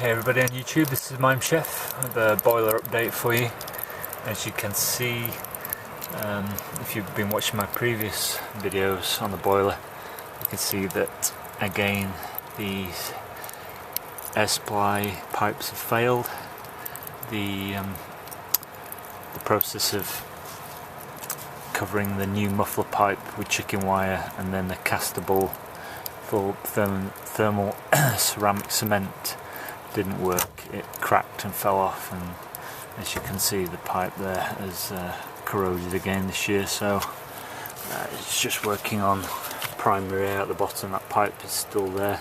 Hey everybody on YouTube, this is Mime Chef with a boiler update for you. As you can see, if you've been watching my previous videos on the boiler, you can see that again these air supply pipes have failed. The process of covering the new muffler pipe with chicken wire and then the castable full thermal ceramic cement didn't work. It cracked and fell off, and as you can see the pipe there has corroded again this year, so it's just working on primary air at the bottom. That pipe is still there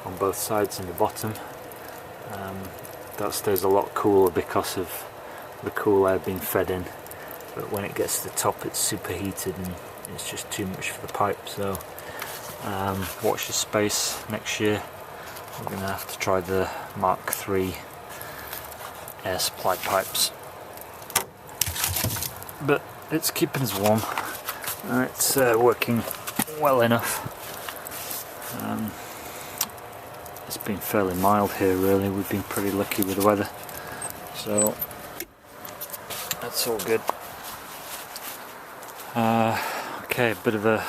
on both sides in the bottom. That stays a lot cooler because of the cool air being fed in, but when it gets to the top it's superheated and it's just too much for the pipe. So watch this space. Next year we're going to have to try the Mark III air supply pipes, but it's keeping us warm and it's working well enough. It's been fairly mild here really, we've been pretty lucky with the weather, so that's all good. Okay, a bit of a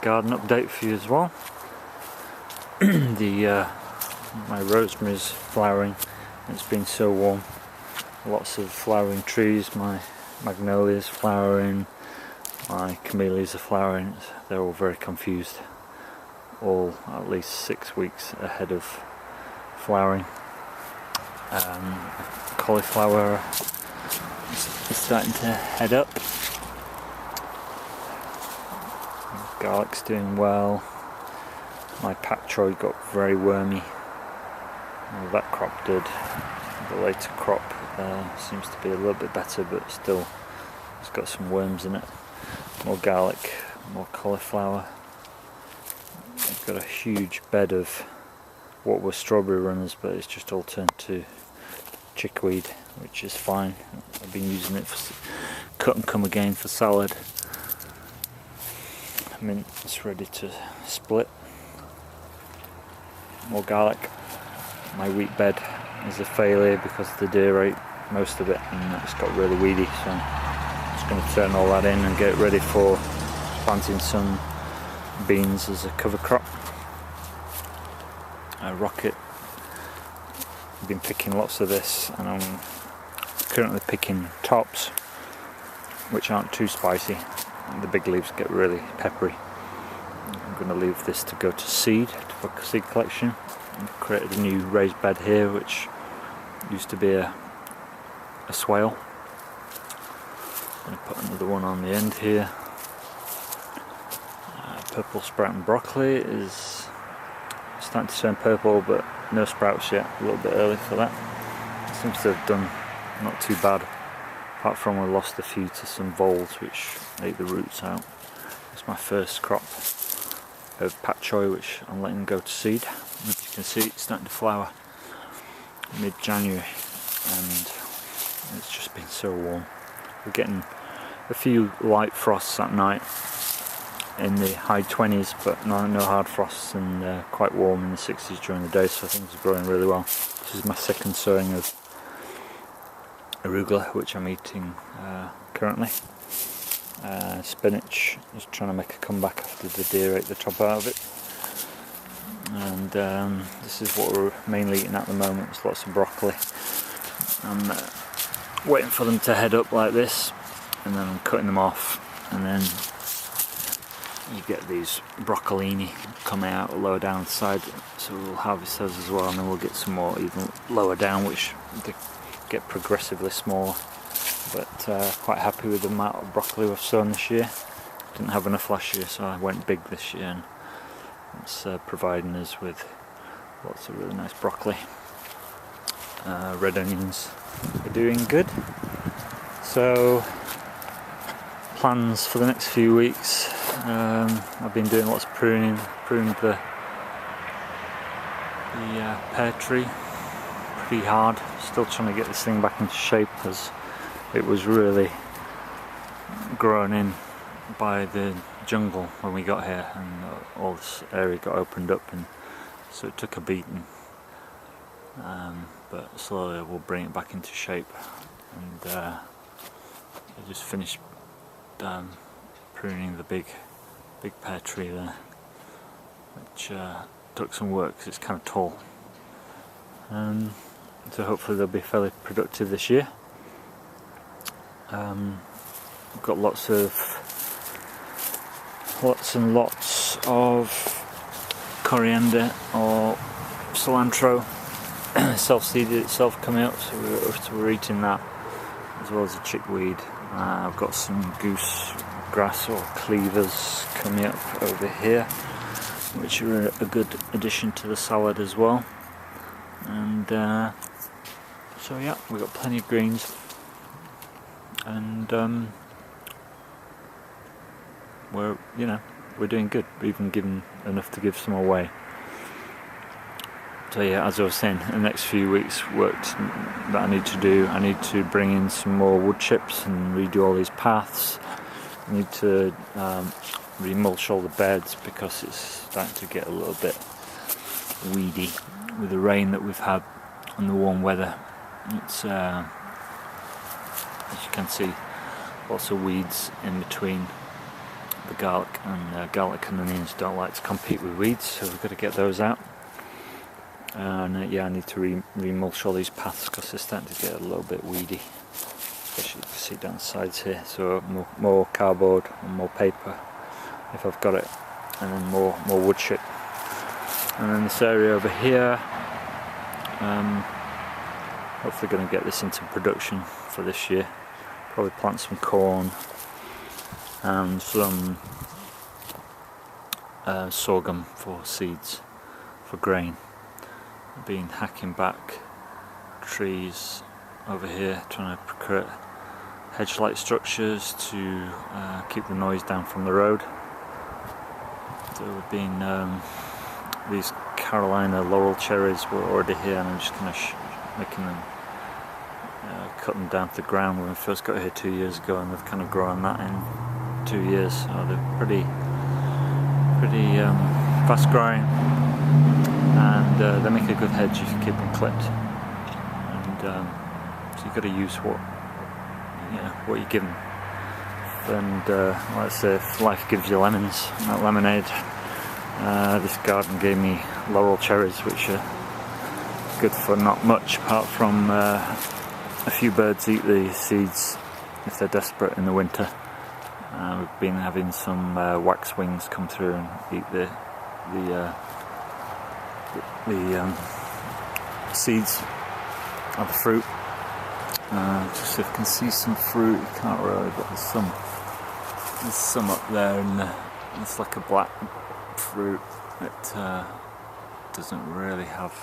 garden update for you as well. My rosemary's flowering. It's been so warm. Lots of flowering trees. My magnolias flowering. My camellias are flowering. They're all very confused. All at least 6 weeks ahead of flowering. Cauliflower is starting to head up. Garlic's doing well. My pak choi got very wormy. Well, that crop did. The later crop seems to be a little bit better, but still it's got some worms in it. More garlic, more cauliflower. I've got a huge bed of what were strawberry runners, but it's just all turned to chickweed, which is fine. I've been using it for cut and come again for salad. Mint is ready to split. More garlic. My wheat bed is a failure because the deer ate most of it and it's got really weedy, so I'm just going to turn all that in and get ready for planting some beans as a cover crop. Rocket, I've been picking lots of this and I'm currently picking tops which aren't too spicy. The big leaves get really peppery. I'm going to leave this to go to seed, for seed collection. I've created a new raised bed here which used to be a swale. I'm going to put another one on the end here. Purple sprouting broccoli is starting to turn purple, but no sprouts yet, a little bit early for that. It seems to have done not too bad, apart from we lost a few to some voles which ate the roots out. It's my first crop of pak choi which I'm letting go to seed. As you can see, it's starting to flower mid-January and it's just been so warm. We're getting a few light frosts at night in the high 20s, but no hard frosts, and quite warm in the 60s during the day, so things are growing really well. This is my second sowing of arugula which I'm eating currently. Spinach is trying to make a comeback after the deer ate the top out of it, and this is what we're mainly eating at the moment. It's lots of broccoli. I'm waiting for them to head up like this and then I'm cutting them off, and then you get these broccolini coming out lower down the side, so we'll harvest those as well, and then we'll get some more even lower down which they get progressively smaller. But quite happy with the amount of broccoli we've sown this year. Didn't have enough last year, so I went big this year, and it's providing us with lots of really nice broccoli. Red onions are doing good. So plans for the next few weeks. I've been doing lots of pruning. Pruned the pear tree pretty hard. Still trying to get this thing back into shape as it was really grown in by the jungle when we got here, and all this area got opened up, and so it took a beating. but slowly we'll bring it back into shape. And I just finished pruning the big pear tree there, which took some work because it's kind of tall. So hopefully they'll be fairly productive this year. We've got lots and lots of coriander or cilantro self-seeded itself coming up, so we're eating that, as well as a chickweed. I've got some goose grass or cleavers coming up over here, which are a good addition to the salad as well. And so yeah, we've got plenty of greens, and we're doing good. We're even given enough to give some away. So yeah, as I was saying, in the next few weeks, work that I need to do. I need to bring in some more wood chips and redo all these paths. I need to remulch all the beds because it's starting to get a little bit weedy with the rain that we've had and the warm weather. It's as you can see, lots of weeds in between the garlic, and garlic and onions don't like to compete with weeds, so we've got to get those out. And yeah, I need to remulch all these paths because they're starting to get a little bit weedy, especially you can see down the sides here. So more cardboard and more paper if I've got it, and then more wood chip. And then this area over here, hopefully going to get this into production for this year. Probably plant some corn and some sorghum for seeds, for grain. I've been hacking back trees over here, trying to create hedge-like structures to keep the noise down from the road. So we've been these Carolina laurel cherries were already here, and I'm just kind of making them cut them down to the ground when we first got here 2 years ago, and they've kind of grown that in 2 years. So they're pretty fast growing, and they make a good hedge if you keep them clipped. And so you've got to use what you give them. And like I say, if life gives you lemons, not lemonade. This garden gave me laurel cherries, which are good for not much apart from a few birds eat the seeds if they're desperate in the winter. We've been having some waxwings come through and eat the seeds of the fruit. Just so you can see some fruit, you can't really, but there's some up there, and it's like a black fruit that doesn't really have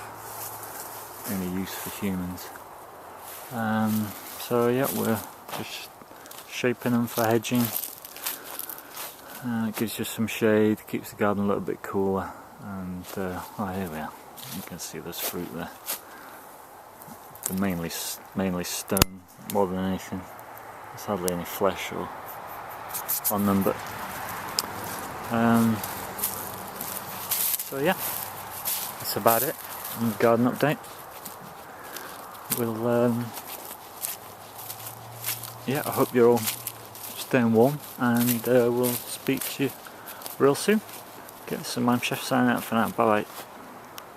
any use for humans. So yeah, we're just shaping them for hedging. It gives you some shade, keeps the garden a little bit cooler, and here we are. You can see there's fruit there. They're mainly stone more than anything. There's hardly any flesh on them, but so yeah, that's about it on the garden update. We'll yeah, I hope you're all staying warm, and we'll speak to you real soon. Get some Chef signing out for now. Bye bye.